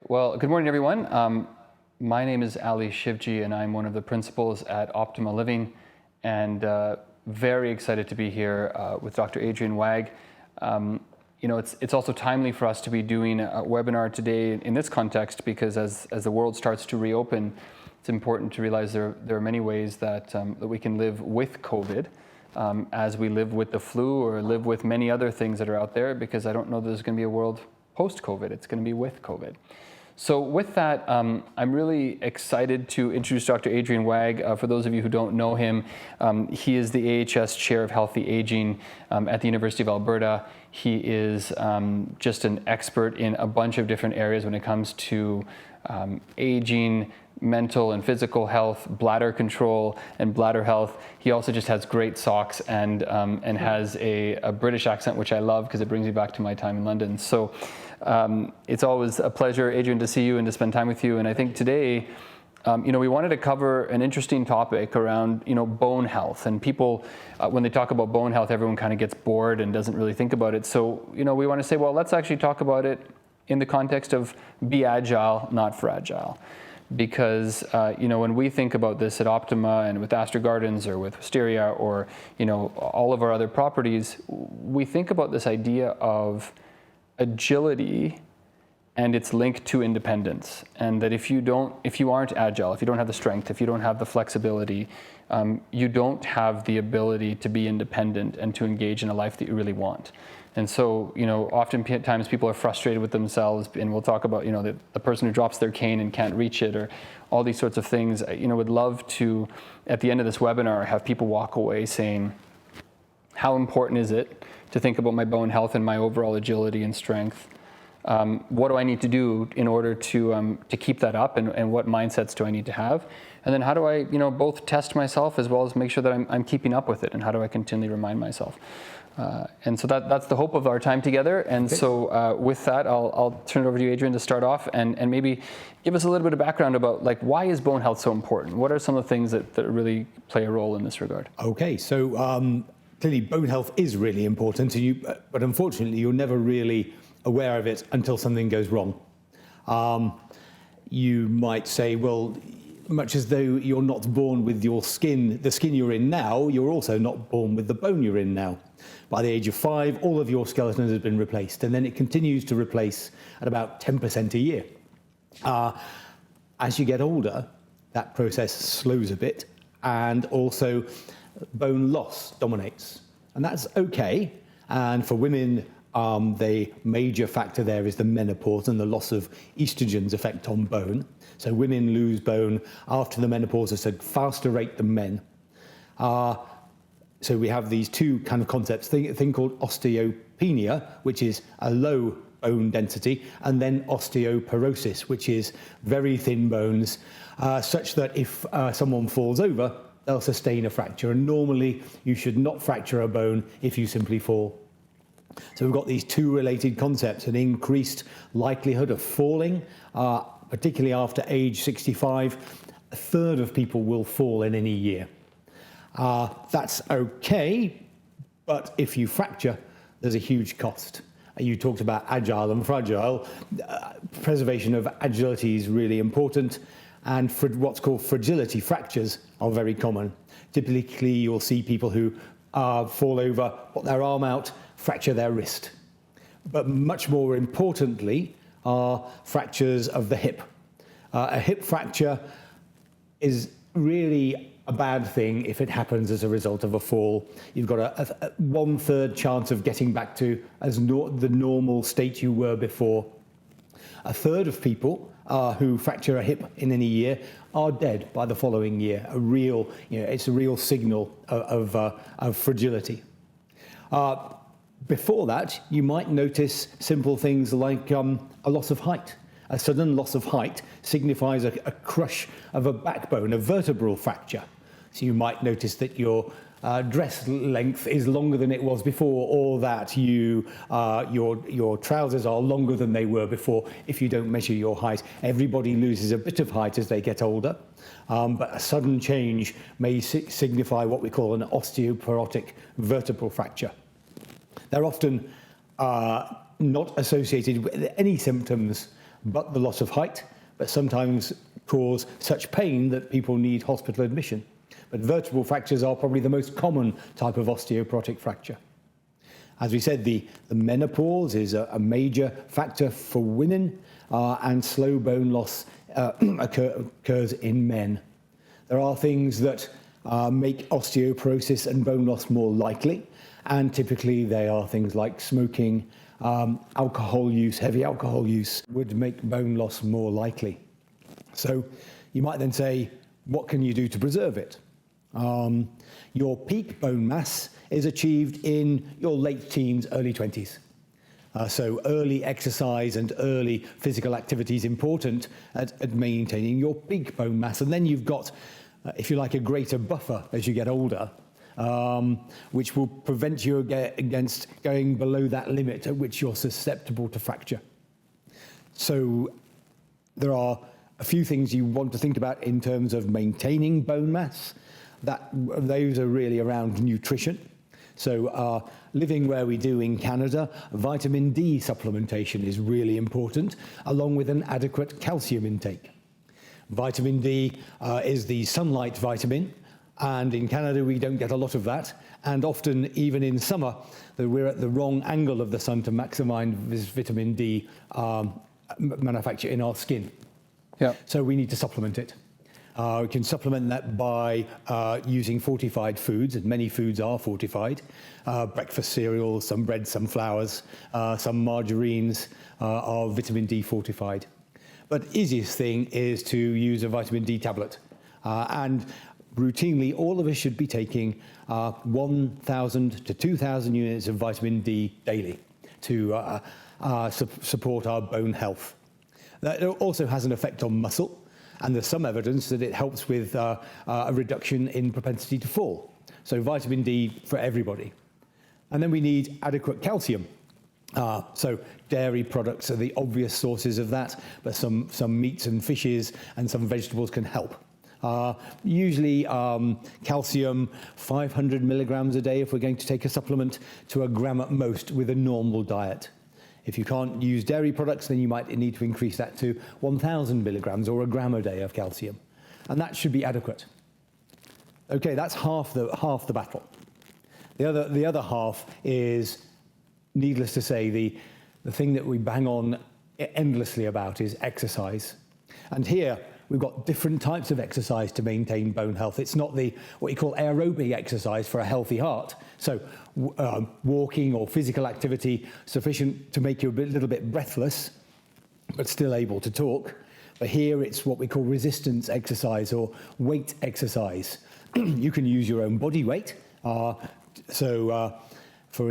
Well, good morning, everyone. My name is Ali Shivji, and I'm one of the principals at Optima Living, and very excited to be here with Dr. Adrian Wagg. It's also timely for us to be doing a webinar today in this context because as the world starts to reopen, it's important to realize there are many ways that we can live with COVID as we live with the flu or live with many other things that are out there, because I don't know there's going to be a world post-COVID. It's going to be with COVID. So with that, I'm really excited to introduce Dr. Adrian Wagg. For those of you who don't know him, he is the AHS Chair of Healthy Aging at the University of Alberta. He is just an expert in a bunch of different areas when it comes to aging, mental and physical health, bladder control, and bladder health. He also just has great socks and has a British accent, which I love because it brings me back to my time in London. So it's always a pleasure, Adrian, to see you and to spend time with you. And I think today, we wanted to cover an interesting topic around, bone health. And people, when they talk about bone health, everyone kind of gets bored and doesn't really think about it. So, we want to say, well, let's actually talk about it in the context of be agile, not fragile. Because, when we think about this at Optima and with Astor Gardens or with Wisteria or, all of our other properties, we think about this idea of agility and its link to independence. And that if you aren't agile, if you don't have the strength, if you don't have the flexibility, you don't have the ability to be independent and to engage in a life that you really want. And so, oftentimes people are frustrated with themselves, and we'll talk about, the person who drops their cane and can't reach it, or all these sorts of things. Would love to, at the end of this webinar, have people walk away saying, how important is it to think about my bone health and my overall agility and strength? What do I need to do in order to keep that up, and what mindsets do I need to have? And then how do I, both test myself as well as make sure that I'm keeping up with it, and how do I continually remind myself? And so that's the hope of our time together. And okay. So with that, I'll turn it over to you, Adrian, to start off and maybe give us a little bit of background about why is bone health so important? What are some of the things that really play a role in this regard? Okay, so clearly bone health is really important to you, but unfortunately you're never really aware of it until something goes wrong. You might say, well, much as though you're not born with your skin, the skin you're in now, you're also not born with the bone you're in now. By the age of 5, all of your skeleton has been replaced, and then it continues to replace at about 10% a year. As you get older, that process slows a bit, and also bone loss dominates. And that's okay. And for women, the major factor there is the menopause and the loss of estrogen's effect on bone. So women lose bone after the menopause at a faster rate than men. So we have these two kind of concepts, a thing called osteopenia, which is a low bone density, and then osteoporosis, which is very thin bones, such that if someone falls over, they'll sustain a fracture. And normally you should not fracture a bone if you simply fall. So we've got these two related concepts: an increased likelihood of falling, particularly after age 65. A third of people will fall in any year. That's okay, but if you fracture, there's a huge cost. You talked about agile and fragile. Preservation of agility is really important, and what's called fragility fractures are very common. Typically, you'll see people who fall over, put their arm out, fracture their wrist. But much more importantly are fractures of the hip. A hip fracture is really a bad thing if it happens as a result of a fall. You've got a 1/3 chance of getting back to the normal state you were before. A third of people who fracture a hip in any year are dead by the following year. It's a real signal of fragility. Before that, you might notice simple things like a loss of height. A sudden loss of height signifies a crush of a backbone, a vertebral fracture. So you might notice that your dress length is longer than it was before, or that your trousers are longer than they were before if you don't measure your height. Everybody loses a bit of height as they get older, but a sudden change may signify what we call an osteoporotic vertebral fracture. They're often not associated with any symptoms but the loss of height, but sometimes cause such pain that people need hospital admission. But vertebral fractures are probably the most common type of osteoporotic fracture. As we said, the menopause is a major factor for women, and slow bone loss occurs in men. There are things that make osteoporosis and bone loss more likely, and typically they are things like smoking, alcohol use, heavy alcohol use would make bone loss more likely. So you might then say, what can you do to preserve it? Your peak bone mass is achieved in your late teens, early 20s. So early exercise and early physical activity is important at maintaining your peak bone mass. And then you've got, if you like, a greater buffer as you get older, which will prevent you against going below that limit at which you're susceptible to fracture. So there are a few things you want to think about in terms of maintaining bone mass. Those are really around nutrition. So living where we do in Canada, vitamin D supplementation is really important, along with an adequate calcium intake. Vitamin D is the sunlight vitamin, and in Canada we don't get a lot of that, and often even in summer we're at the wrong angle of the sun to maximize this vitamin D manufacture in our skin. Yeah. So we need to supplement it. We can supplement that by using fortified foods, and many foods are fortified. Breakfast cereals, some bread, some flours, some margarines are vitamin D fortified. But easiest thing is to use a vitamin D tablet. And routinely, all of us should be taking 1,000 to 2,000 units of vitamin D daily to support our bone health. That also has an effect on muscle. And there's some evidence that it helps with a reduction in propensity to fall. So vitamin D for everybody. And then we need adequate calcium. So dairy products are the obvious sources of that, but some meats and fishes and some vegetables can help. Usually calcium, 500 milligrams a day if we're going to take a supplement, to a gram at most with a normal diet. If you can't use dairy products, then you might need to increase that to 1,000 milligrams or a gram a day of calcium. And that should be adequate. Okay, that's half the battle. The other half is, needless to say, the thing that we bang on endlessly about is exercise. And here, we've got different types of exercise to maintain bone health. It's not what you call aerobic exercise for a healthy heart. So walking or physical activity sufficient to make you a little bit breathless, but still able to talk. But here it's what we call resistance exercise or weight exercise. You can use your own body weight. For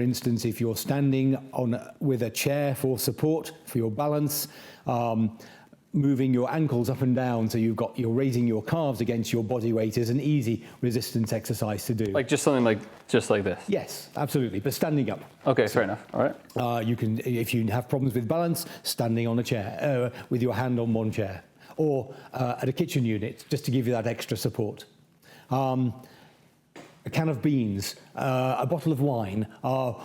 instance, if you're standing with a chair for support, for your balance, moving your ankles up and down, so you're raising your calves against your body weight, is an easy resistance exercise to do. Like just something like this? Yes, absolutely, but standing up. Okay, fair enough. All right. You can, if you have problems with balance, standing on a chair, with your hand on one chair, or at a kitchen unit, just to give you that extra support. A can of beans, a bottle of wine,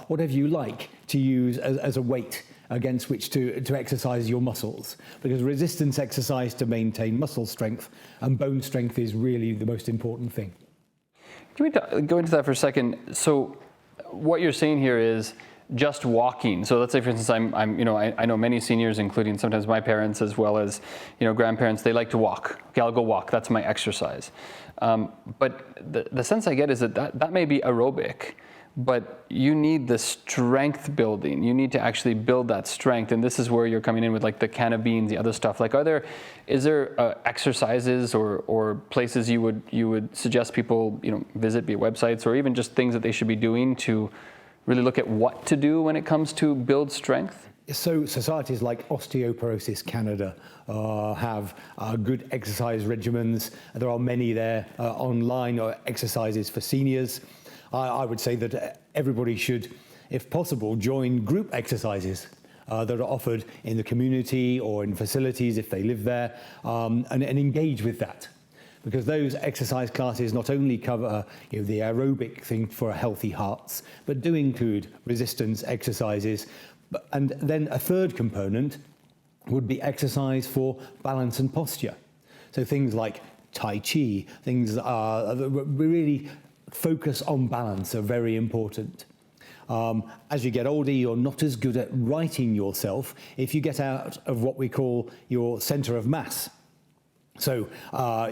whatever you like to use as a weight against which to exercise your muscles, because resistance exercise to maintain muscle strength and bone strength is really the most important thing. Can we go into that for a second? So what you're saying here is just walking. So let's say, for instance, I know many seniors, including sometimes my parents as well as grandparents, they like to walk. Okay, I'll go walk. That's my exercise. But the sense I get is that may be aerobic, but you need the strength building. You need to actually build that strength, and this is where you're coming in with like the can of beans, the other stuff. Like, is there exercises or places you would suggest people visit, be it websites or even just things that they should be doing to really look at what to do when it comes to build strength? So societies like Osteoporosis Canada have good exercise regimens. There are many there online exercises for seniors. I would say that everybody should, if possible, join group exercises that are offered in the community or in facilities if they live there, and engage with that. Because those exercise classes not only cover the aerobic thing for healthy hearts, but do include resistance exercises. And then a third component would be exercise for balance and posture. So things like Tai Chi, things that really focus on balance are very important. As you get older, you're not as good at righting yourself if you get out of what we call your center of mass. So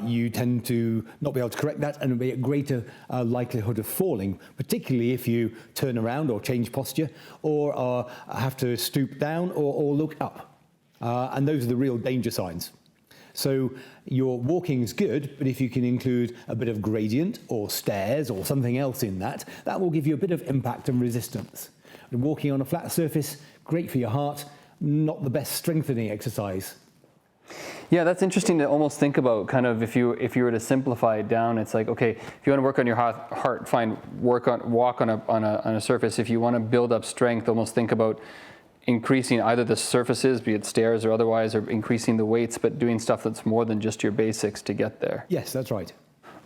you tend to not be able to correct that and be at greater likelihood of falling, particularly if you turn around or change posture or have to stoop down or look up. And those are the real danger signs. So your walking is good, but if you can include a bit of gradient or stairs or something else in that, that will give you a bit of impact and resistance. And walking on a flat surface, great for your heart, not the best strengthening exercise. Yeah, that's interesting to almost think about. Kind of, if you were to simplify it down, it's like, okay, if you want to work on your heart, fine, walk on a surface. If you want to build up strength, almost think about increasing either the surfaces, be it stairs or otherwise, or increasing the weights, but doing stuff that's more than just your basics to get there. Yes, that's right.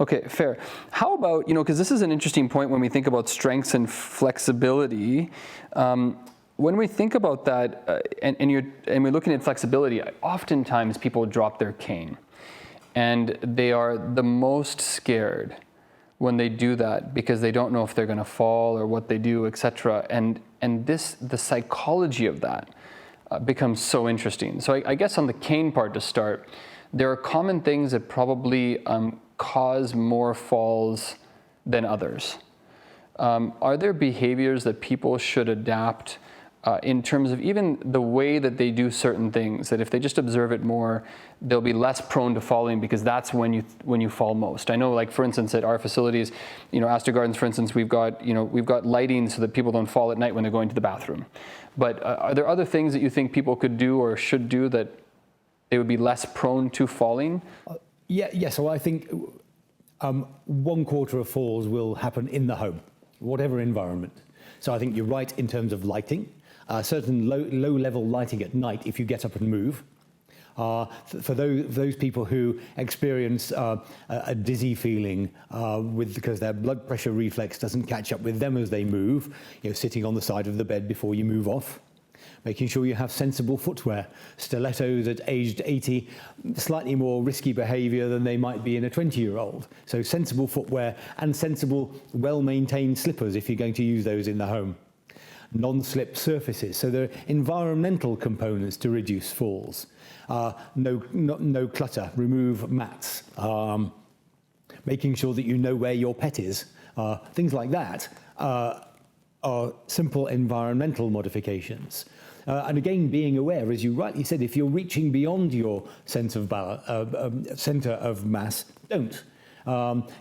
Okay, fair. How about, because this is an interesting point when we think about strengths and flexibility. When we think about that, and we're looking at flexibility, oftentimes people drop their cane, and they are the most scared when they do that because they don't know if they're going to fall or what they do, etc. And the psychology of that becomes so interesting. So I guess on the cane part to start, there are common things that probably cause more falls than others. Are there behaviors that people should adapt in terms of even the way that they do certain things, that if they just observe it more, they'll be less prone to falling because that's when you fall most? I know, like, for instance, at our facilities, Astor Gardens, for instance, we've got lighting so that people don't fall at night when they're going to the bathroom. But are there other things that you think people could do or should do that they would be less prone to falling? Yes, well, I think 1/4 of falls will happen in the home, whatever environment. So I think you're right in terms of lighting. Certain low-level lighting at night if you get up and move. For those people who experience a dizzy feeling because their blood pressure reflex doesn't catch up with them as they move, sitting on the side of the bed before you move off. Making sure you have sensible footwear. Stilettos at aged 80, slightly more risky behavior than they might be in a 20-year-old. So sensible footwear and sensible, well-maintained slippers if you're going to use those in the home. Non-slip surfaces, so there are environmental components to reduce falls. No clutter, remove mats. Making sure that you know where your pet is. Things like that are simple environmental modifications. And again, being aware, as you rightly said, if you're reaching beyond your sense of center of mass, don't.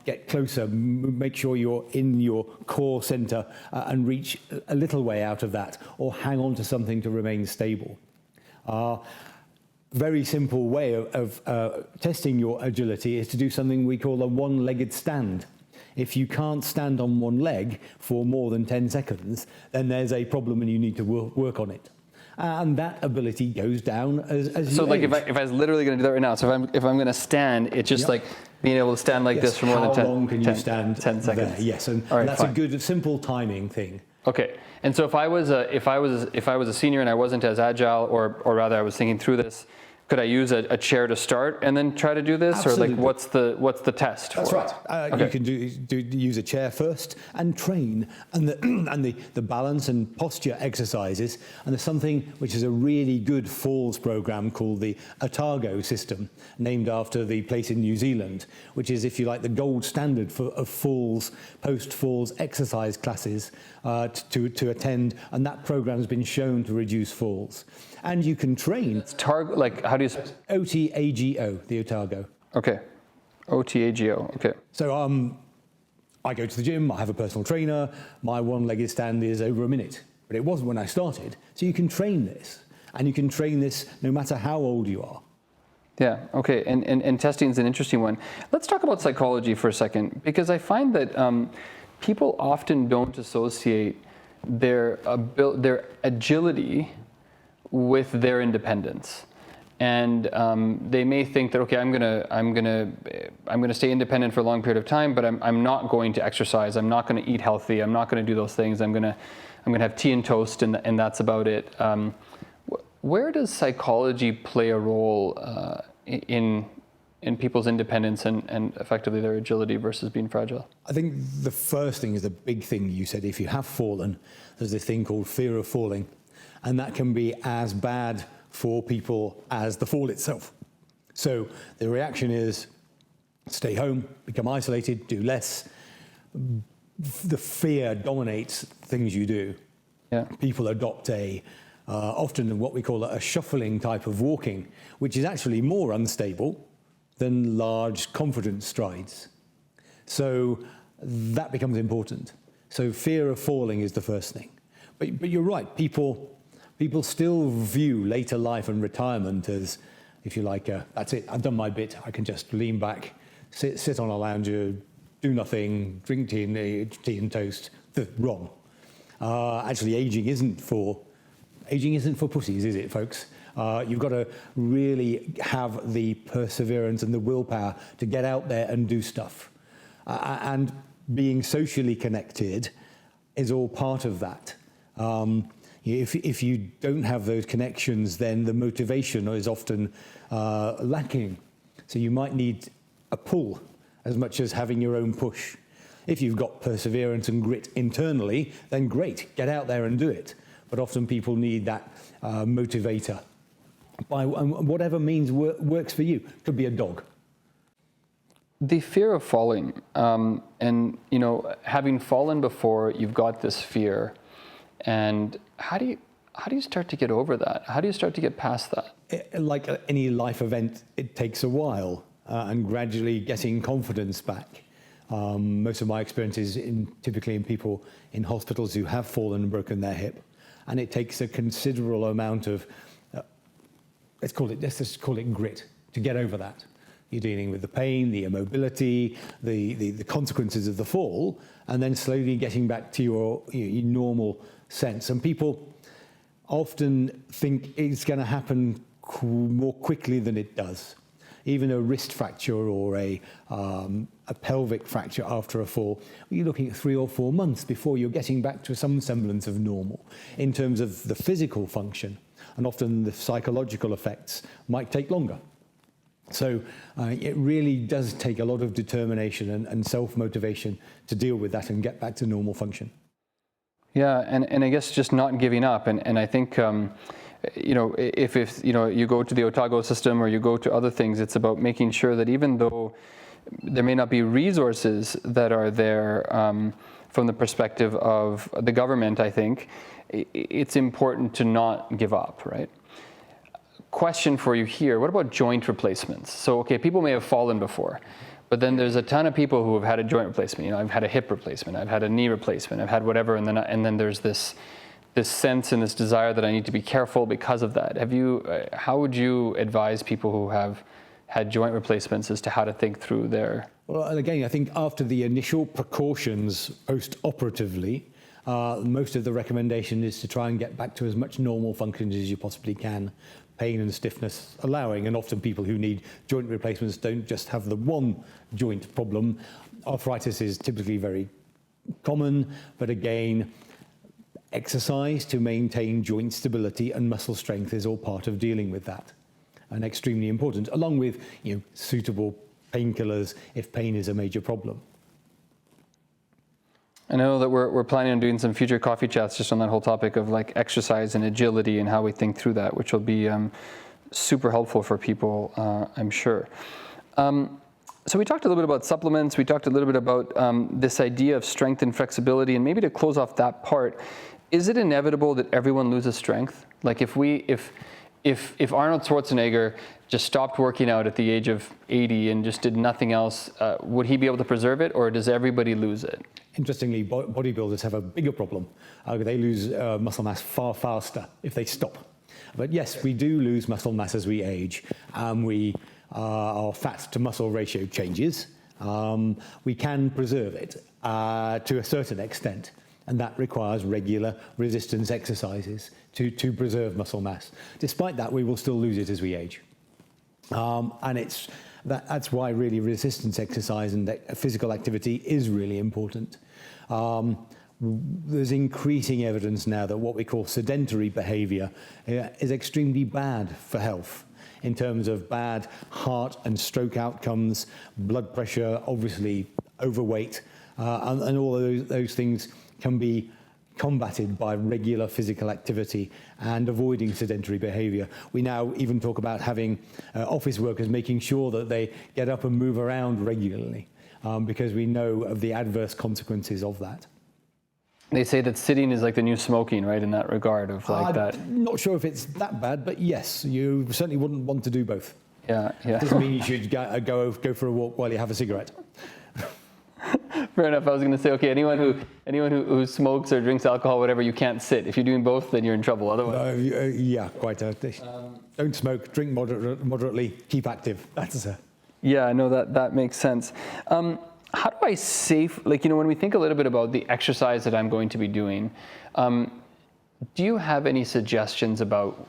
Get closer, make sure you're in your core center and reach a little way out of that, or hang on to something to remain stable. Very simple way of testing your agility is to do something we call a one-legged stand. If you can't stand on one leg for more than 10 seconds, then there's a problem and you need to work on it. And that ability goes down as you So, like, age. if I was literally going to do that right now, so if I'm going to stand, it's just like being able to stand like this for more than 10 seconds. How long can you stand 10 seconds. there? Yes, and right, that's fine. a good, simple timing thing. Okay, and so if I was a senior and I wasn't as agile, or rather I was thinking through this, could I use a chair to start and then try to do this? Absolutely. Or like what's the test? That's for right. it? Okay. You can use a chair first and train, and the balance and posture exercises. And there's something which is a really good falls program called the Otago system, named after the place in New Zealand, which is, if you like, the gold standard of falls, post-falls exercise classes to attend. And that program has been shown to reduce falls. And you can train. How do you? OTAGO, the Otago. Okay, OTAGO. Okay. So I go to the gym. I have a personal trainer. My one-legged stand is over a minute, but it wasn't when I started. So you can train this, and you can train this no matter how old you are. Yeah. Okay. And testing is an interesting one. Let's talk about psychology for a second, because I find that people often don't associate their agility with their independence, and they may think that, okay, I'm gonna stay independent for a long period of time, but I'm not going to exercise. I'm not going to eat healthy. I'm not going to do those things. I'm gonna have tea and toast, and that's about it. Where does psychology play a role in people's independence and effectively their agility versus being fragile? I think the first thing is the big thing you said. If you have fallen, there's this thing called fear of falling, and that can be as bad for people as the fall itself. So the reaction is stay home, become isolated, do less. The fear dominates things you do. Yeah. People adopt often what we call a shuffling type of walking, which is actually more unstable than large confident strides. So that becomes important. So fear of falling is the first thing. But you're right, people still view later life and retirement as, if you like, that's it, I've done my bit, I can just lean back, sit on a lounger, do nothing, drink tea and toast. Wrong. Actually, aging isn't for pussies, is it, folks? You've got to really have the perseverance and the willpower to get out there and do stuff. And being socially connected is all part of that. If you don't have those connections, then the motivation is often lacking. So you might need a pull as much as having your own push. If you've got perseverance and grit internally, then great, get out there and do it. But often people need that motivator by whatever means works for you. Could be a dog. The fear of falling, and having fallen before, you've got this fear. And how do you start to get over that? How do you start to get past that? Like any life event, it takes a while, and gradually getting confidence back. Most of my experience is typically in people in hospitals who have fallen and broken their hip, and it takes a considerable amount of let's just call it grit to get over that. You're dealing with the pain, the immobility, the consequences of the fall, and then slowly getting back to your normal sense. And people often think it's going to happen more quickly than it does. Even a wrist fracture or a pelvic fracture after a fall, you're looking at 3 or 4 months before you're getting back to some semblance of normal in terms of the physical function, and often the psychological effects might take longer. So it really does take a lot of determination and self-motivation to deal with that and get back to normal function. Yeah, and I guess just not giving up, and I think if you go to the Otago system or you go to other things, it's about making sure that even though there may not be resources that are there from the perspective of the government, I think it's important to not give up, right? Question for you here, what about joint replacements? So, okay, people may have fallen before, but then there's a ton of people who have had a joint replacement. I've had a hip replacement, I've had a knee replacement, I've had whatever, and then there's this sense and this desire that I need to be careful because of that. How would you advise people who have had joint replacements as to how to think through their... Well, again, I think after the initial precautions post-operatively, most of the recommendation is to try and get back to as much normal function as you possibly can, pain and stiffness allowing, and often people who need joint replacements don't just have the one joint problem. Arthritis is typically very common, but again, exercise to maintain joint stability and muscle strength is all part of dealing with that, and extremely important, along with suitable painkillers if pain is a major problem. I know that we're planning on doing some future coffee chats just on that whole topic of like exercise and agility and how we think through that, which will be super helpful for people, I'm sure. So we talked a little bit about supplements. We talked a little bit about this idea of strength and flexibility, and maybe to close off that part, is it inevitable that everyone loses strength? Like if Arnold Schwarzenegger just stopped working out at the age of 80 and just did nothing else, would he be able to preserve it, or does everybody lose it? Interestingly, bodybuilders have a bigger problem. They lose muscle mass far faster if they stop. But yes, we do lose muscle mass as we age, and our fat to muscle ratio changes. We can preserve it to a certain extent, and that requires regular resistance exercises to preserve muscle mass. Despite that, we will still lose it as we age. And that's why really resistance exercise and physical activity is really important. there's increasing evidence now that what we call sedentary behavior is extremely bad for health in terms of bad heart and stroke outcomes, blood pressure, obviously overweight, and all of those things can be combated by regular physical activity and avoiding sedentary behavior. We now even talk about having office workers making sure that they get up and move around regularly because we know of the adverse consequences of that. They say that sitting is like the new smoking, right, in that regard of like that. I'm not sure if it's that bad, but yes, you certainly wouldn't want to do both. Yeah. Doesn't mean you should go for a walk while you have a cigarette. Fair enough. I was going to say, okay, anyone who smokes or drinks alcohol, whatever, you can't sit. If you're doing both, then you're in trouble. Otherwise, yeah, quite. Don't smoke. Drink moderately. Keep active. That's Yeah, no, that makes sense. How do I when we think a little bit about the exercise that I'm going to be doing, do you have any suggestions about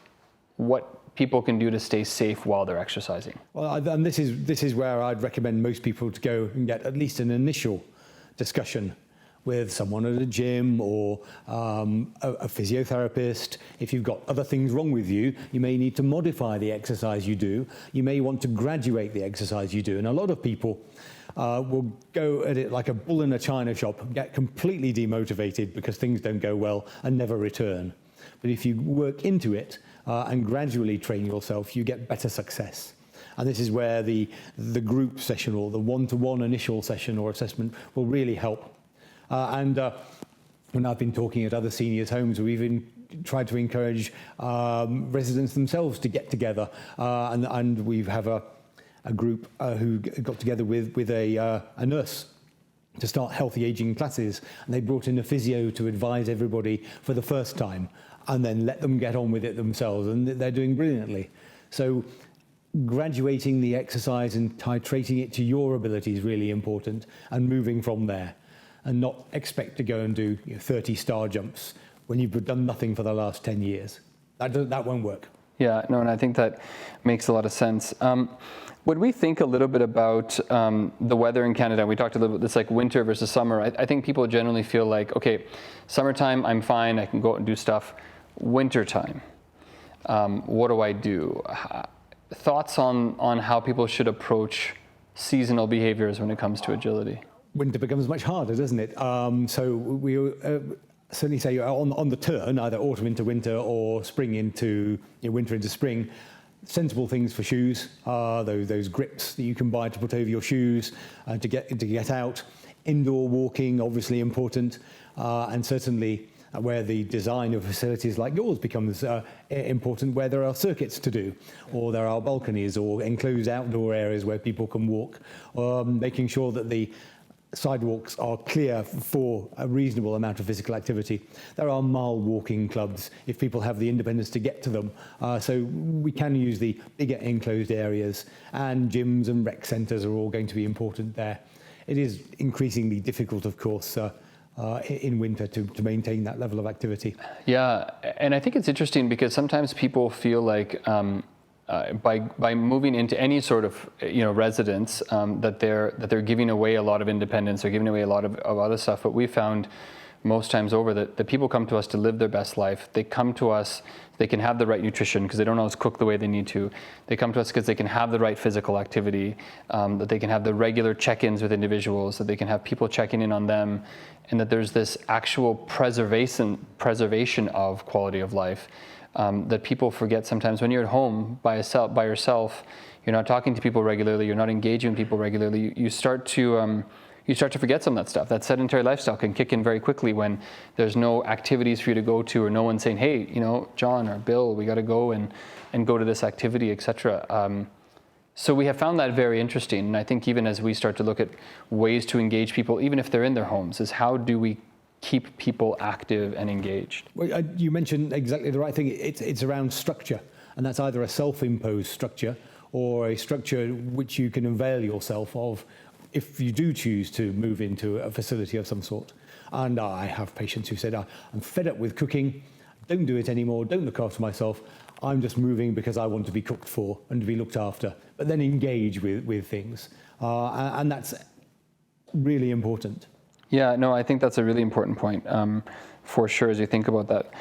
what people can do to stay safe while they're exercising? Well, and this is where I'd recommend most people to go and get at least an initial discussion with someone at a gym or a physiotherapist. If you've got other things wrong with you, you may need to modify the exercise you do. You may want to graduate the exercise you do. And a lot of people will go at it like a bull in a china shop, get completely demotivated because things don't go well and never return. But if you work into it and gradually train yourself, you get better success. And this is where the group session or the one-to-one initial session or assessment will really help. When I've been talking at other seniors' homes, we've even tried to encourage residents themselves to get together. And we have a group who got together with a nurse to start healthy aging classes. And they brought in a physio to advise everybody for the first time and then let them get on with it themselves. And they're doing brilliantly. So graduating the exercise and titrating it to your ability is really important and moving from there. And not expect to go and do 30 star jumps when you've done nothing for the last 10 years. That won't work. Yeah, no, and I think that makes a lot of sense. When we think a little bit about the weather in Canada, we talked a little bit, this like winter versus summer, I think people generally feel like, okay, summertime, I'm fine, I can go out and do stuff. Wintertime, what do I do? Thoughts on how people should approach seasonal behaviors when it comes to agility? Winter becomes much harder, doesn't it? So we certainly say on the turn, either autumn into winter or spring into winter into spring, sensible things for shoes, those grips that you can buy to put over your shoes to get out. Indoor walking, obviously important, and certainly where the design of facilities like yours becomes important, where there are circuits to do, or there are balconies or enclosed outdoor areas where people can walk, making sure that the sidewalks are clear for a reasonable amount of physical activity. There are mile walking clubs if people have the independence to get to them. So we can use the bigger enclosed areas, and gyms and rec centres are all going to be important there. It is increasingly difficult, of course, in winter to maintain that level of activity. Yeah, and I think it's interesting because sometimes people feel like by moving into any sort of residence that they're giving away a lot of independence or giving away a lot of other stuff. But we found most times over that the people come to us to live their best life. They come to us, they can have the right nutrition because they don't always cook the way they need to. They come to us because they can have the right physical activity, that they can have the regular check-ins with individuals, that they can have people checking in on them, and that there's this actual preservation of quality of life. That people forget sometimes. When you're at home by yourself, you're not talking to people regularly, you're not engaging with people regularly, you start to forget some of that stuff. That sedentary lifestyle can kick in very quickly when there's no activities for you to go to, or no one saying, hey, John or Bill, we got to go and go to this activity, etc. So we have found that very interesting. And I think even as we start to look at ways to engage people, even if they're in their homes, is how do we keep people active and engaged? Well, you mentioned exactly the right thing. It's around structure, and that's either a self-imposed structure or a structure which you can avail yourself of if you do choose to move into a facility of some sort. And I have patients who said, I'm fed up with cooking, don't do it anymore, don't look after myself, I'm just moving because I want to be cooked for and to be looked after, but then engage with things. And that's really important. Yeah, no, I think that's a really important point, for sure, as you think about that.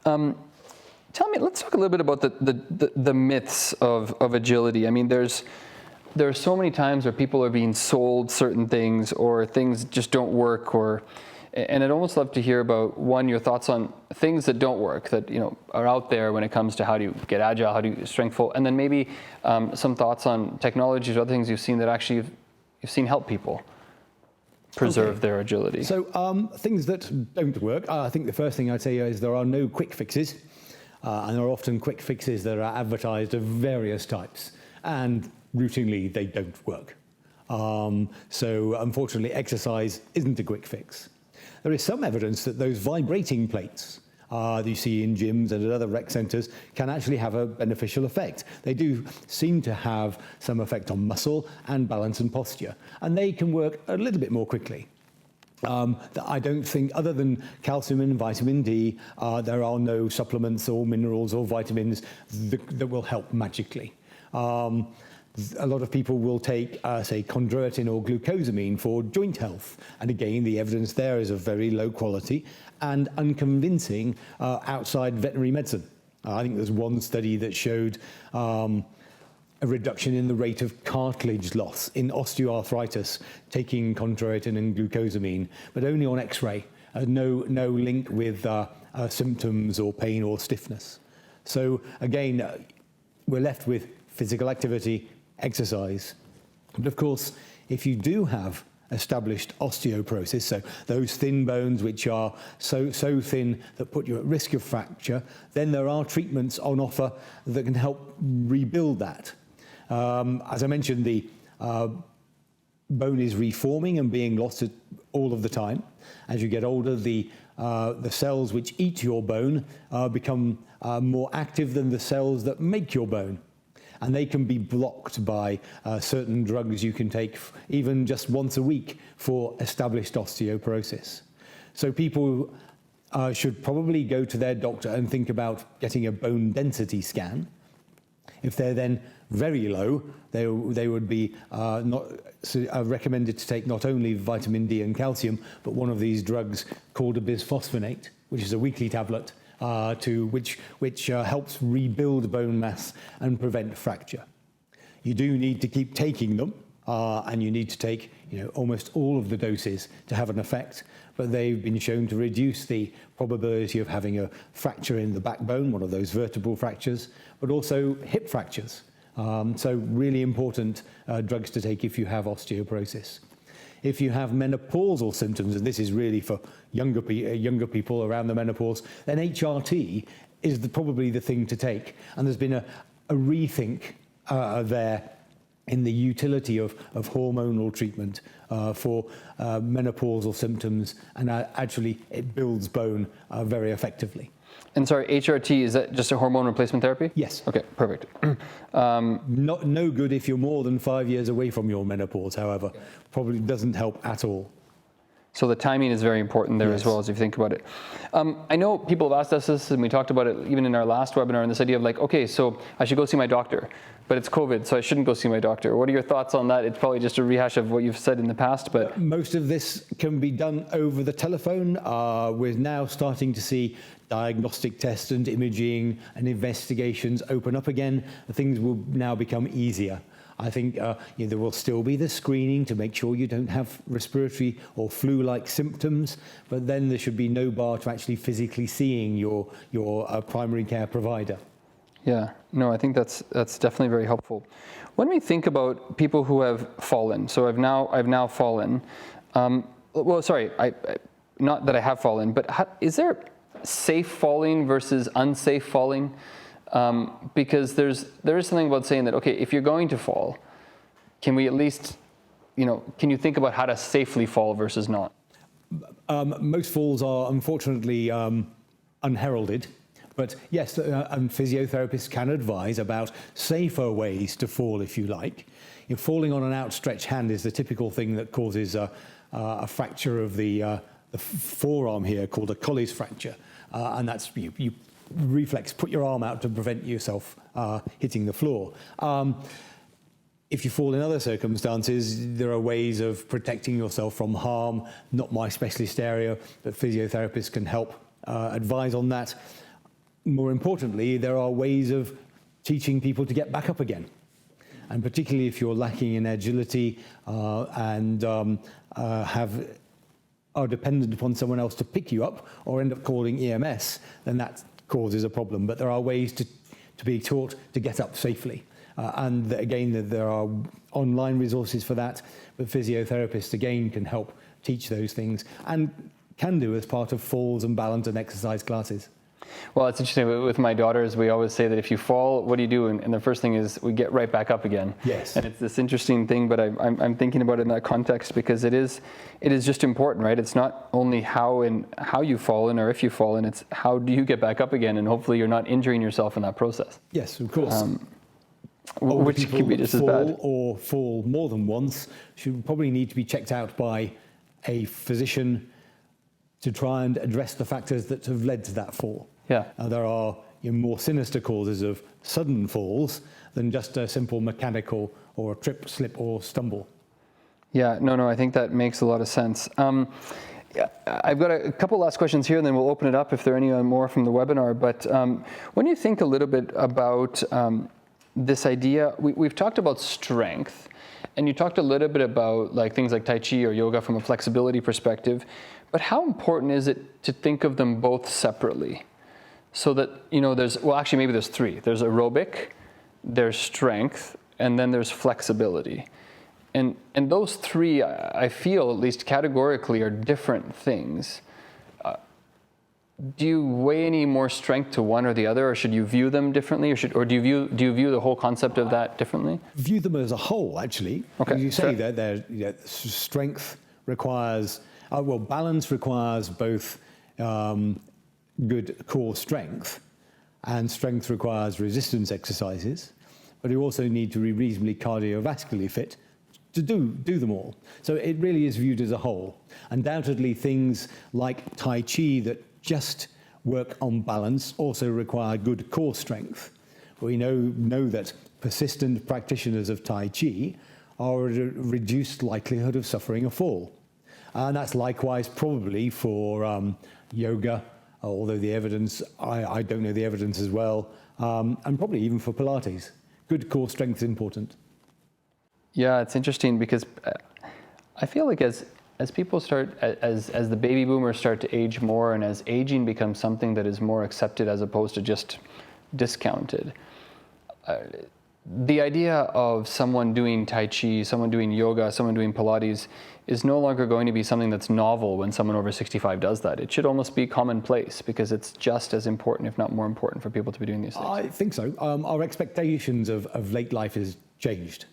Let's talk a little bit about the myths of agility. I mean, there are so many times where people are being sold certain things, or things just don't work, and I'd almost love to hear about, one, your thoughts on things that don't work, that are out there when it comes to how do you get agile, how do you strengthful, and then maybe some thoughts on technologies or other things you've seen that actually you've seen help people preserve their agility. So things that don't work, I think the first thing I'd say is there are no quick fixes, and there are often quick fixes that are advertised of various types, and routinely they don't work. So unfortunately, exercise isn't a quick fix. There is some evidence that those vibrating plates that you see in gyms and at other rec centres can actually have a beneficial effect. They do seem to have some effect on muscle and balance and posture, and they can work a little bit more quickly. I don't think, other than calcium and vitamin D, there are no supplements or minerals or vitamins that will help magically. A lot of people will take, say, chondroitin or glucosamine for joint health. And again, the evidence there is of very low quality and unconvincing outside veterinary medicine. I think there's one study that showed a reduction in the rate of cartilage loss in osteoarthritis taking chondroitin and glucosamine, but only on X-ray. No link with symptoms or pain or stiffness. So again, we're left with physical activity, exercise. But of course, if you do have established osteoporosis, so those thin bones which are so thin that put you at risk of fracture, then there are treatments on offer that can help rebuild that. As I mentioned, the bone is reforming and being lost all of the time. As you get older, the cells which eat your bone become more active than the cells that make your bone. And they can be blocked by certain drugs you can take even just once a week for established osteoporosis. So people should probably go to their doctor and think about getting a bone density scan. If they're then very low, they would be recommended to take not only vitamin D and calcium, but one of these drugs called a bisphosphonate, which is a weekly tablet, which helps rebuild bone mass and prevent fracture. You do need to keep taking them, and you need to take almost all of the doses to have an effect, but they've been shown to reduce the probability of having a fracture in the backbone, one of those vertebral fractures, but also hip fractures. So really important drugs to take if you have osteoporosis. If you have menopausal symptoms, and this is really for younger people around the menopause, then HRT is probably the thing to take. And there's been a rethink there in the utility of hormonal treatment for menopausal symptoms, and actually it builds bone very effectively. And sorry, HRT, is that just a hormone replacement therapy? Yes. Okay, perfect. No good if you're more than 5 years away from your menopause, however. Probably doesn't help at all. So the timing is very important there as well, as you think about it. I know people have asked us this, and we talked about it even in our last webinar, and this idea of like, okay, so I should go see my doctor, but it's COVID, so I shouldn't go see my doctor. What are your thoughts on that? It's probably just a rehash of what you've said in the past, but... Most of this can be done over the telephone. We're now starting to see diagnostic tests and imaging and investigations open up again. Things will now become easier. I think there will still be the screening to make sure you don't have respiratory or flu-like symptoms, but then there should be no bar to actually physically seeing your primary care provider. Yeah, no, I think that's definitely very helpful. When we think about people who have fallen, so I've now fallen. Well, sorry, not that I have fallen, but is there safe falling versus unsafe falling? Because there is something about saying that, okay, if you're going to fall, can we at least, can you think about how to safely fall versus not? Most falls are unfortunately unheralded, but yes, and physiotherapists can advise about safer ways to fall, if you like. Falling on an outstretched hand is the typical thing that causes a fracture of the forearm here, called a Colles fracture, and that's you reflex, put your arm out to prevent yourself hitting the floor. If you fall in other circumstances, there are ways of protecting yourself from harm. Not my specialist area, but physiotherapists can help advise on that. More importantly, there are ways of teaching people to get back up again. And particularly if you're lacking in agility and are dependent upon someone else to pick you up or end up calling EMS, then that causes a problem. But there are ways to be taught to get up safely. And again, there are online resources for that, but physiotherapists, again, can help teach those things and can do as part of falls and balance and exercise classes. Well, it's interesting. With my daughters, we always say that if you fall, what do you do? And the first thing is we get right back up again. Yes. And it's this interesting thing, but I'm thinking about it in that context because it is just important, right? It's not only how you've fallen or if you've fallen, it's how do you get back up again, and hopefully you're not injuring yourself in that process. Yes, of course. Which could be just as bad. Or fall more than once should probably need to be checked out by a physician to try and address the factors that have led to that fall. Yeah. There are more sinister causes of sudden falls than just a simple mechanical or a trip, slip, or stumble. Yeah, no, I think that makes a lot of sense. I've got a couple last questions here, and then we'll open it up if there are any more from the webinar. But when you think a little bit about this idea, we've talked about strength, and you talked a little bit about like things like Tai Chi or yoga from a flexibility perspective, but how important is it to think of them both separately? So that, maybe there's three. There's aerobic, there's strength, and then there's flexibility. And those three, I feel, at least categorically, are different things. Do you weigh any more strength to one or the other, or should you view them differently, or do you view the whole concept of that differently? View them as a whole, actually. Okay. As you say, that strength requires, balance requires both good core strength, and strength requires resistance exercises, but you also need to be reasonably cardiovascularly fit to do them all. So it really is viewed as a whole. Undoubtedly, things like Tai Chi that just work on balance also require good core strength. We know that persistent practitioners of Tai Chi are at a reduced likelihood of suffering a fall. And that's likewise probably for yoga, although the evidence, I don't know the evidence as well, and probably even for Pilates. Good core strength is important. Yeah, it's interesting because I feel like as people start, as the baby boomers start to age more, and as aging becomes something that is more accepted as opposed to just discounted, the idea of someone doing Tai Chi, someone doing yoga, someone doing Pilates is no longer going to be something that's novel when someone over 65 does that. It should almost be commonplace because it's just as important, if not more important, for people to be doing these things. I think so. Our expectations of late life has changed.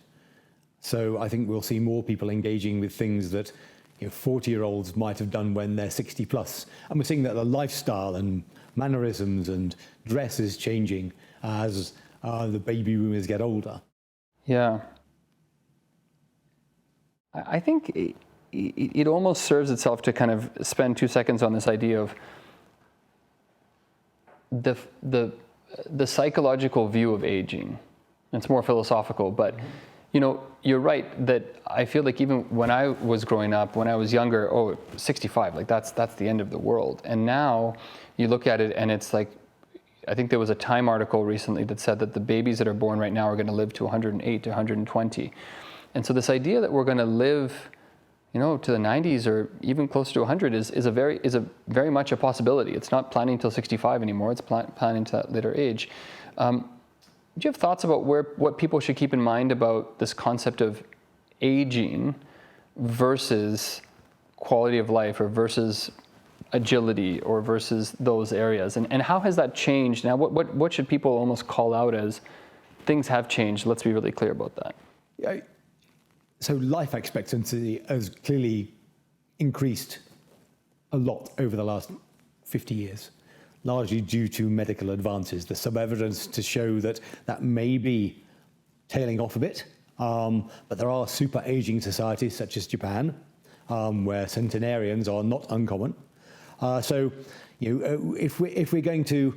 So I think we'll see more people engaging with things that 40-year-olds might have done when they're 60 plus. And we're seeing that the lifestyle and mannerisms and dress is changing as the baby boomers get older. Yeah. I think it almost serves itself to kind of spend 2 seconds on this idea of the psychological view of aging. It's more philosophical, but you're right that I feel like even when I was growing up, when I was younger, 65, like that's the end of the world. And now you look at it and it's like, I think there was a Time article recently that said that the babies that are born right now are going to live to 108 to 120. And so this idea that we're going to live, to the 90s or even closer to 100 is a very much a possibility. It's not planning till 65 anymore. It's planning to that later age. Do you have thoughts about what people should keep in mind about this concept of aging versus quality of life, or versus agility, or versus those areas? And how has that changed? Now, what should people almost call out as things have changed? Let's be really clear about that. Yeah. So life expectancy has clearly increased a lot over the last 50 years, largely due to medical advances. There's some evidence to show that may be tailing off a bit, but there are super aging societies such as Japan, where centenarians are not uncommon. So if we're going to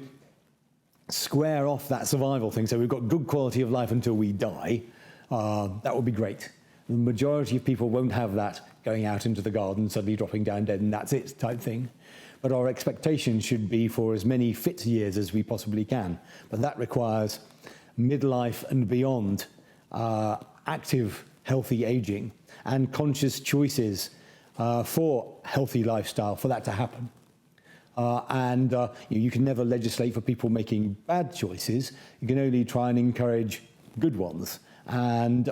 square off that survival thing, so we've got good quality of life until we die, that would be great. The majority of people won't have that going out into the garden, suddenly dropping down dead, and that's it type thing. But our expectation should be for as many fit years as we possibly can. But that requires midlife and beyond active, healthy aging and conscious choices for healthy lifestyle for that to happen. You can never legislate for people making bad choices. You can only try and encourage good ones. And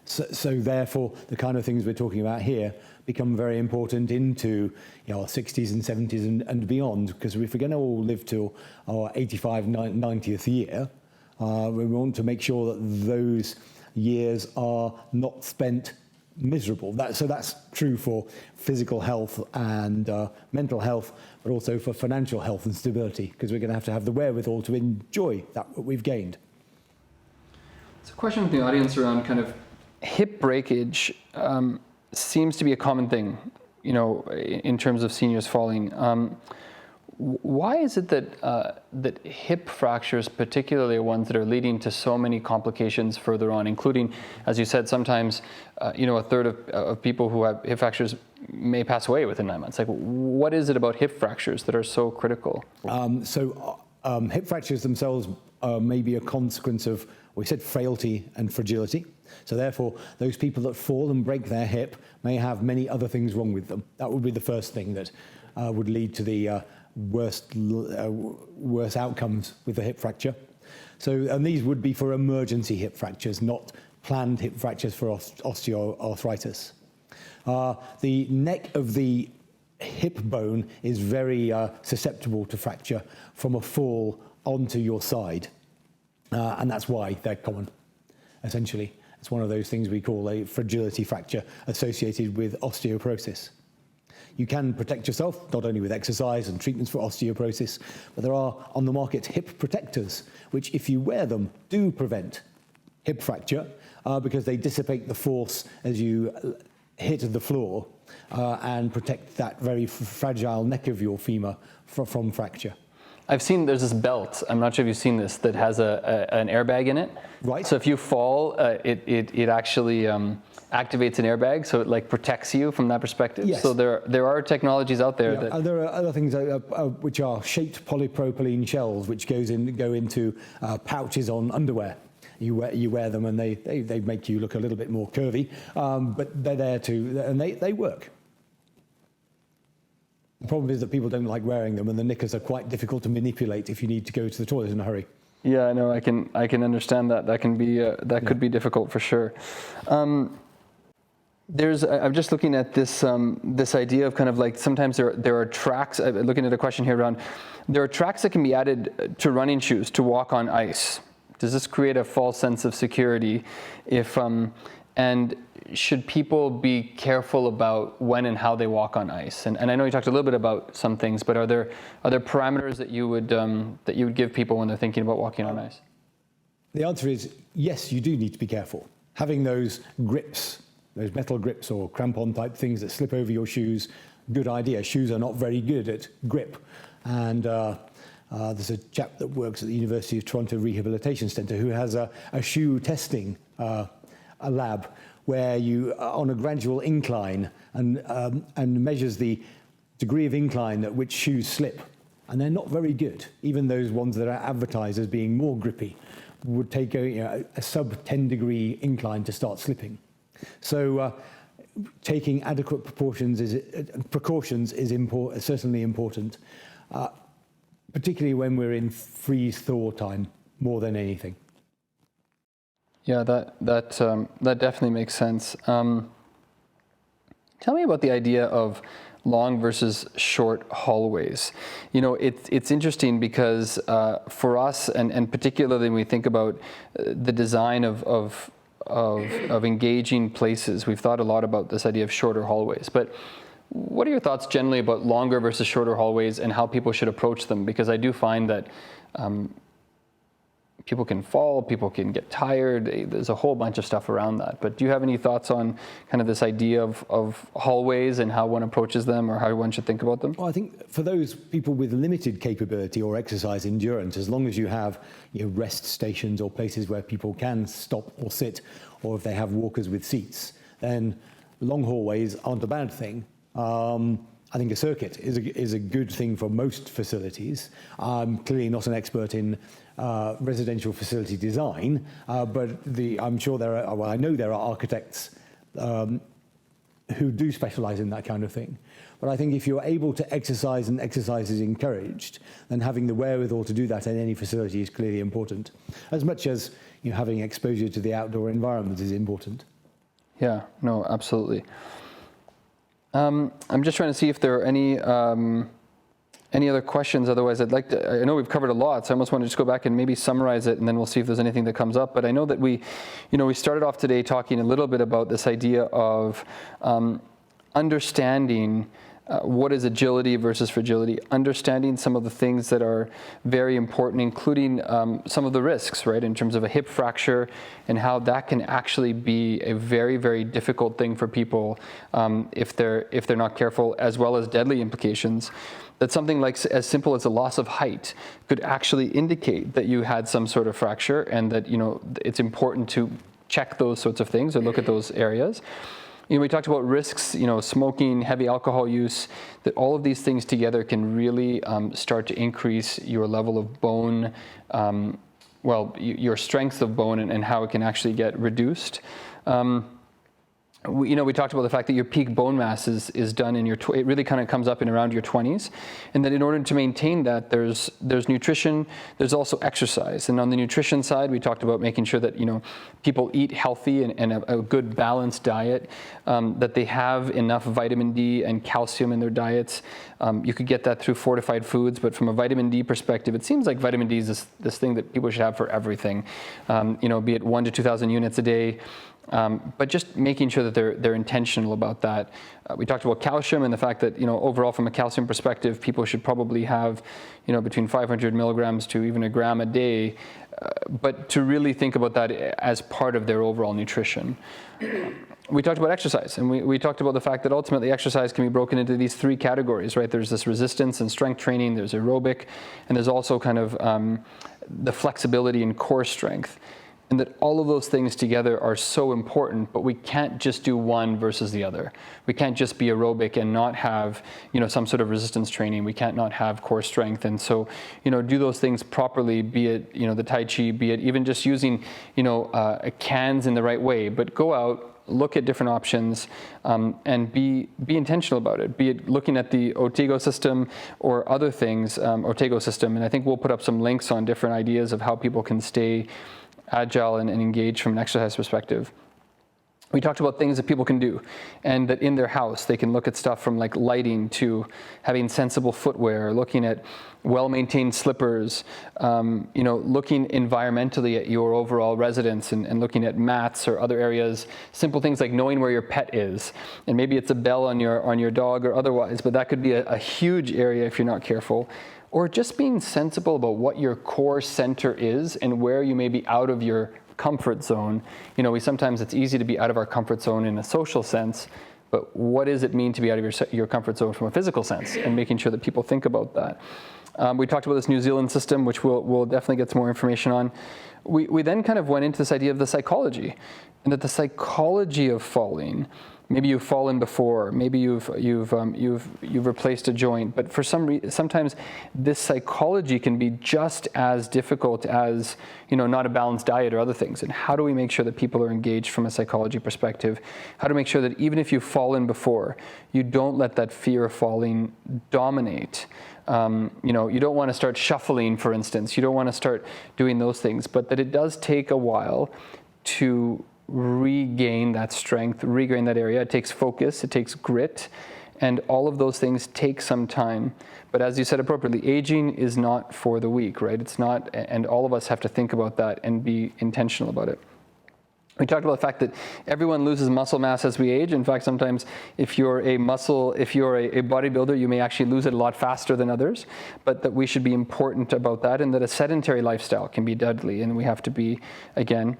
so therefore, the kind of things we're talking about here become very important into our 60s and 70s and beyond, because if we're going to all live till our 85, 90th year, we want to make sure that those years are not spent miserable. So that's true for physical health and mental health, but also for financial health and stability, because we're going to have the wherewithal to enjoy that what we've gained. It's a question from the audience around kind of hip breakage. Seems to be a common thing, in terms of seniors falling. Why is it that hip fractures particularly are ones that are leading to so many complications further on, including, as you said, sometimes a third of people who have hip fractures may pass away within 9 months? Like, what is it about hip fractures that are so critical? Hip fractures themselves may be a consequence of, we said, frailty and fragility. So therefore, those people that fall and break their hip may have many other things wrong with them. That would be the first thing that would lead to the worse outcomes with the hip fracture. And these would be for emergency hip fractures, not planned hip fractures for osteoarthritis. The neck of the hip bone is very susceptible to fracture from a fall onto your side. And that's why they're common, essentially. It's one of those things we call a fragility fracture associated with osteoporosis. You can protect yourself, not only with exercise and treatments for osteoporosis, but there are on the market hip protectors, which if you wear them, do prevent hip fracture because they dissipate the force as you hit the floor and protect that very fragile neck of your femur from fracture. I've seen there's this belt, I'm not sure if you've seen this, that has an airbag in it. Right. So if you fall, it actually activates an airbag, so it like protects you from that perspective. Yes. So there are technologies out there that... There are other things which are shaped polypropylene shells, which go into pouches on underwear. You wear them and they make you look a little bit more curvy, but they're there too, and they work. The problem is that people don't like wearing them, and the knickers are quite difficult to manipulate if you need to go to the toilet in a hurry. Yeah, no, I can understand that. That can be could be difficult for sure. I'm just looking at this idea of kind of like sometimes there are tracks. I'm looking at a question here around there are tracks that can be added to running shoes to walk on ice. Does this create a false sense of security? And should people be careful about when and how they walk on ice? And I know you talked a little bit about some things, but are there parameters that you would give people when they're thinking about walking on ice? The answer is yes, you do need to be careful. Having those grips, those metal grips or crampon type things that slip over your shoes, good idea. Shoes are not very good at grip. And there's a chap that works at the University of Toronto Rehabilitation Centre who has a shoe testing a lab where you are on a gradual incline and measures the degree of incline at which shoes slip. And they're not very good. Even those ones that are advertised as being more grippy would take a sub 10 degree incline to start slipping. So taking adequate precautions is certainly important, particularly when we're in freeze-thaw time more than anything. Yeah, that definitely makes sense. Tell me about the idea of long versus short hallways. It's interesting because for us, and particularly when we think about the design of engaging places, we've thought a lot about this idea of shorter hallways. But what are your thoughts generally about longer versus shorter hallways and how people should approach them? Because I do find that people can fall, people can get tired. There's a whole bunch of stuff around that. But do you have any thoughts on kind of this idea of hallways and how one approaches them or how one should think about them? Well, I think for those people with limited capability or exercise endurance, as long as you have rest stations or places where people can stop or sit, or if they have walkers with seats, then long hallways aren't a bad thing. I think a circuit is a good thing for most facilities. I'm clearly not an expert in residential facility design, but I'm sure I know there are architects who do specialize in that kind of thing. But I think if you're able to exercise and exercise is encouraged, then having the wherewithal to do that in any facility is clearly important, as much as having exposure to the outdoor environment is important. Yeah, no, absolutely. I'm just trying to see if there are any other questions. Otherwise, I know we've covered a lot, so I almost want to just go back and maybe summarize it, and then we'll see if there's anything that comes up. But I know that we started off today talking a little bit about this idea of understanding what is agility versus fragility, understanding some of the things that are very important, including some of the risks, right, in terms of a hip fracture and how that can actually be a very, very difficult thing for people if they're not careful, as well as deadly implications. That something like as simple as a loss of height could actually indicate that you had some sort of fracture, and that it's important to check those sorts of things or look at those areas. We talked about risks, smoking, heavy alcohol use, that all of these things together can really start to increase your level of bone, your strength of bone and how it can actually get reduced. We talked about the fact that your peak bone mass is done in it really kind of comes up in around your 20s, and that in order to maintain that, there's nutrition, there's also exercise. And on the nutrition side, we talked about making sure that people eat healthy and a good balanced diet, that they have enough vitamin D and calcium in their diets. You could get that through fortified foods, but from a vitamin D perspective, it seems like vitamin D is this thing that people should have for everything, be it 1,000 to 2,000 units a day. But just making sure that they're intentional about that. We talked about calcium and the fact that overall from a calcium perspective, people should probably have between 500 milligrams to even a gram a day, but to really think about that as part of their overall nutrition. We talked about exercise, and we talked about the fact that ultimately exercise can be broken into these three categories, right? There's this resistance and strength training, there's aerobic, and there's also kind of the flexibility and core strength. And that all of those things together are so important, but we can't just do one versus the other. We can't just be aerobic and not have, some sort of resistance training. We can't not have core strength. And so, do those things properly, be it, the Tai Chi, be it even just using, cans in the right way, but go out, look at different options, and be intentional about it, be it looking at the Ortego system or other things, Ortego system. And I think we'll put up some links on different ideas of how people can stay agile and engage from an exercise perspective. We talked about things that people can do, and that in their house they can look at stuff from like lighting to having sensible footwear, looking at well-maintained slippers, looking environmentally at your overall residence and looking at mats or other areas, simple things like knowing where your pet is. And maybe it's a bell on your dog or otherwise, but that could be a huge area if you're not careful. Or just being sensible about what your core center is and where you may be out of your comfort zone. Sometimes it's easy to be out of our comfort zone in a social sense, but what does it mean to be out of your comfort zone from a physical sense, and making sure that people think about that. We talked about this New Zealand system, which we'll definitely get some more information on. We then kind of went into this idea of the psychology, and that the psychology of falling, maybe you've fallen before, maybe you've replaced a joint, but for sometimes this psychology can be just as difficult as not a balanced diet or other things. And how do we make sure that people are engaged from a psychology perspective? How to make sure that even if you've fallen before, you don't let that fear of falling dominate. You don't want to start shuffling, for instance. You don't want to start doing those things, but that it does take a while to regain that strength, regain that area. It takes focus, it takes grit, and all of those things take some time. But as you said appropriately, aging is not for the weak, right? It's not, and all of us have to think about that and be intentional about it. We talked about the fact that everyone loses muscle mass as we age. In fact, sometimes if you're a bodybuilder, you may actually lose it a lot faster than others, but that we should be important about that, and that a sedentary lifestyle can be deadly, and we have to be, again,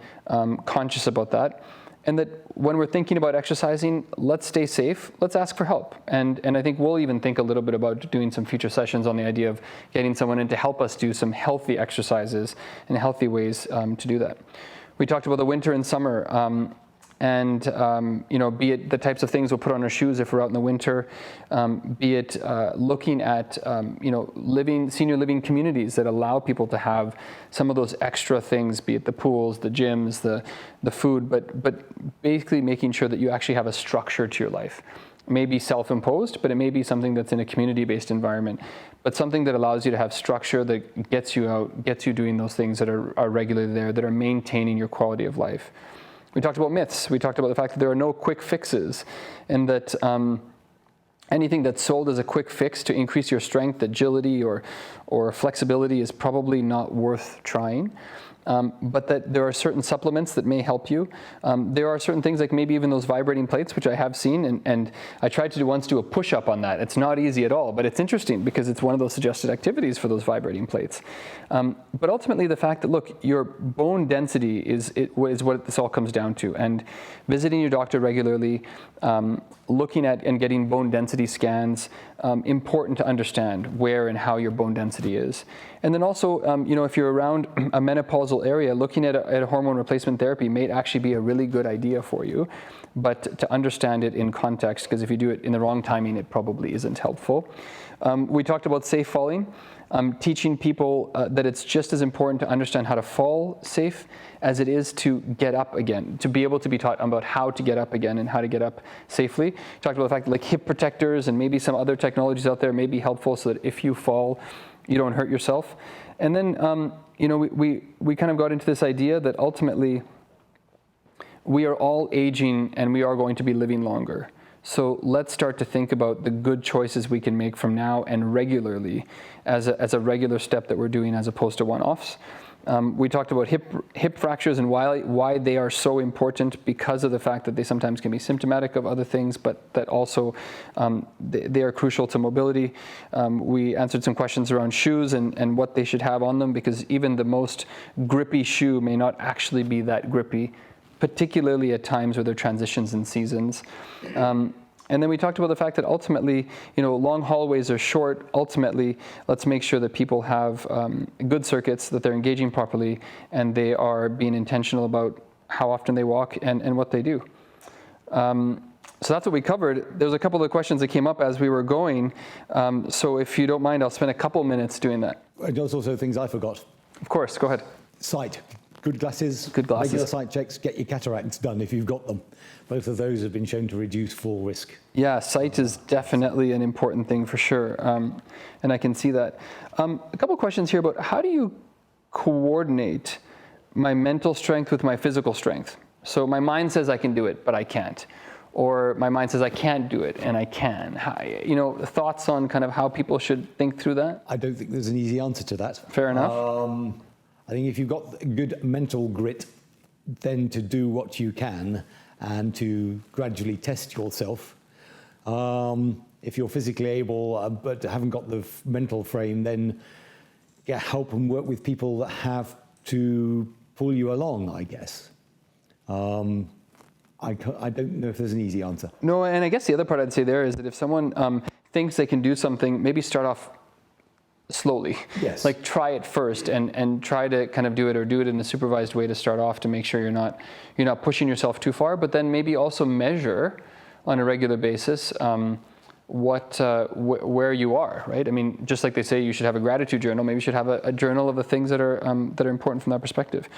conscious about that. And that when we're thinking about exercising, let's stay safe, let's ask for help. And I think we'll even think a little bit about doing some future sessions on the idea of getting someone in to help us do some healthy exercises and healthy ways to do that. We talked about the winter and summer, be it the types of things we'll put on our shoes if we're out in the winter, be it looking at, senior living communities that allow people to have some of those extra things, be it the pools, the gyms, the food, but basically making sure that you actually have a structure to your life. It may be self-imposed, but it may be something that's in a community-based environment, but something that allows you to have structure that gets you out, gets you doing those things that are regularly there, that are maintaining your quality of life. We talked about myths. We talked about the fact that there are no quick fixes, and that anything that's sold as a quick fix to increase your strength, agility, or flexibility is probably not worth trying. But that there are certain supplements that may help you. There are certain things like maybe even those vibrating plates, which I have seen, and I tried to once do a push-up on that. It's not easy at all, but it's interesting because it's one of those suggested activities for those vibrating plates. But ultimately the fact that, look, your bone density is what this all comes down to, and visiting your doctor regularly, looking at and getting bone density scans, important to understand where and how your bone density is. And then also, if you're around a menopausal area, looking at a hormone replacement therapy may actually be a really good idea for you, but to understand it in context, because if you do it in the wrong timing, it probably isn't helpful. We talked about safe falling. Teaching people that it's just as important to understand how to fall safe as it is to get up again, to be able to be taught about how to get up again and how to get up safely. Talked about the fact that like hip protectors and maybe some other technologies out there may be helpful so that if you fall, you don't hurt yourself. And then, we kind of got into this idea that ultimately we are all aging and we are going to be living longer. So let's start to think about the good choices we can make from now and regularly as a regular step that we're doing as opposed to one-offs. We talked about hip fractures and why they are so important because of the fact that they sometimes can be symptomatic of other things, but that also they are crucial to mobility. We answered some questions around shoes and what they should have on them, because even the most grippy shoe may not actually be that grippy, particularly at times where there are transitions in seasons. And then we talked about the fact that ultimately, long hallways are short. Ultimately, let's make sure that people have good circuits, that they're engaging properly, and they are being intentional about how often they walk and what they do. So that's what we covered. There's a couple of questions that came up as we were going. So if you don't mind, I'll spend a couple minutes doing that. There's also things I forgot. Of course, go ahead. Sight. Good glasses. Good glasses. Regular sight checks. Get your cataracts done if you've got them. Both of those have been shown to reduce fall risk. Yeah, sight is definitely an important thing for sure, and I can see that. A couple questions here about how do you coordinate my mental strength with my physical strength? So my mind says I can do it, but I can't. Or my mind says I can't do it, and I can. Thoughts on kind of how people should think through that? I don't think there's an easy answer to that. Fair enough. I think if you've got good mental grit, then to do what you can and to gradually test yourself. If you're physically able but haven't got the mental frame, then get help and work with people that have to pull you along, I guess. I don't know if there's an easy answer. No, and I guess the other part I'd say there is that if someone thinks they can do something, maybe start off slowly. Yes. Like try it first and try to kind of do it in a supervised way to start off to make sure you're not pushing yourself too far, but then maybe also measure on a regular basis where you are, right? I mean, just like they say you should have a gratitude journal, maybe you should have a journal of the things that are important from that perspective.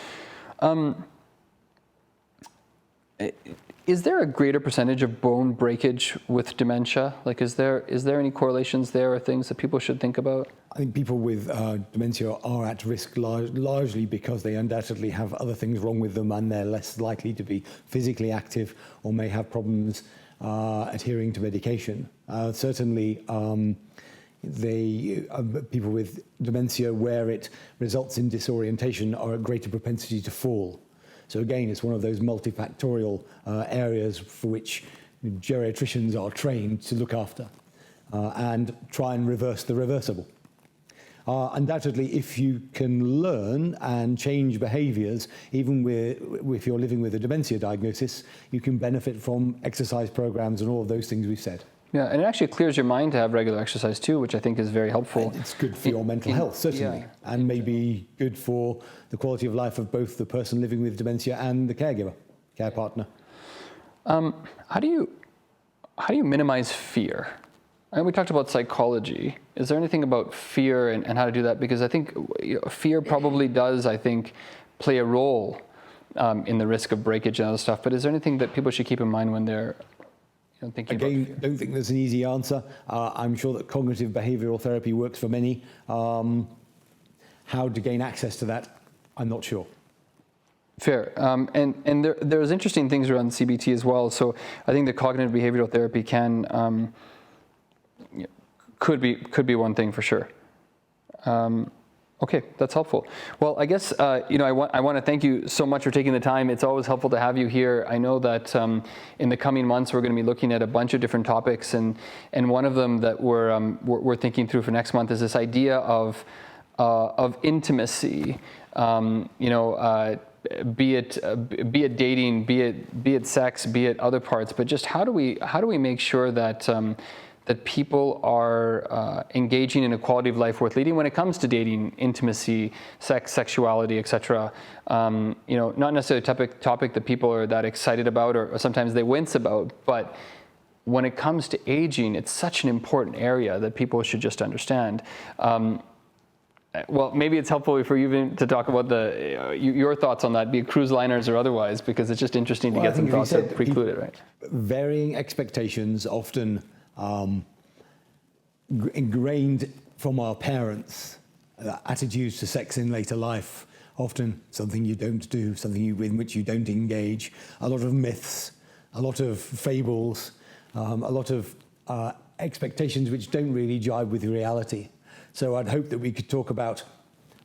Is there a greater percentage of bone breakage with dementia? Like, is there any correlations there or things that people should think about? I think people with dementia are at risk largely because they undoubtedly have other things wrong with them and they're less likely to be physically active or may have problems adhering to medication. Certainly, people with dementia where it results in disorientation are at greater propensity to fall. So again, it's one of those multifactorial areas for which geriatricians are trained to look after and try and reverse the reversible. Undoubtedly, if you can learn and change behaviours, even if you're living with a dementia diagnosis, you can benefit from exercise programs and all of those things we've said. Yeah, and it actually clears your mind to have regular exercise too, which I think is very helpful. And it's good for your mental health, certainly, and maybe good for the quality of life of both the person living with dementia and the caregiver, care partner. How do you minimize fear? And we talked about psychology. Is there anything about fear and how to do that? Because I think fear probably does, play a role in the risk of breakage and other stuff. But is there anything that people should keep in mind when they're thinking about fear? Don't think there's an easy answer. I'm sure that cognitive behavioural therapy works for many. How to gain access to that, I'm not sure. Fair. And there's interesting things around CBT as well. So I think the cognitive behavioral therapy could be one thing for sure. Okay, that's helpful. Well, I guess I want to thank you so much for taking the time. It's always helpful to have you here. I know that in the coming months we're going to be looking at a bunch of different topics, and one of them that we're thinking through for next month is this idea of intimacy. Be it dating, be it sex, be it other parts, but just how do we make sure that that people are engaging in a quality of life worth leading when it comes to dating, intimacy, sex, sexuality, etc. Not necessarily a topic that people are that excited about or sometimes they wince about, but when it comes to aging, it's such an important area that people should just understand. Well, maybe it's helpful for you even to talk about your thoughts on that, be it cruise liners or otherwise, because it's just interesting to get some thoughts that preclude it, right? Varying expectations often ingrained from our parents, attitudes to sex in later life, often something you don't do, something in which you don't engage, a lot of myths, a lot of fables, a lot of expectations which don't really jive with reality. So I'd hope that we could talk about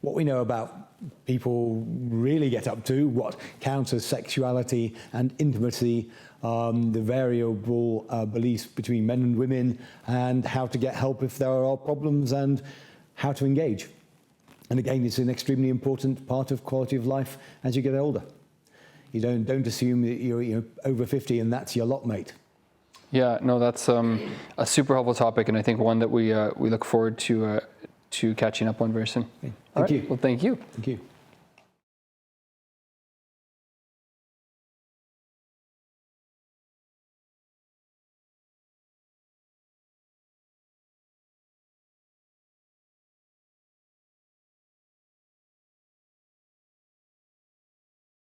what we know about people really get up to, what counts as sexuality and intimacy, the variable beliefs between men and women, and how to get help if there are problems, and how to engage. And again, it's an extremely important part of quality of life as you get older. You don't assume that you're over 50 and that's your lot mate. Yeah, no, that's a super helpful topic, and I think one that we look forward to catching up on very soon. Okay. Thank you. Well, thank you. Thank you.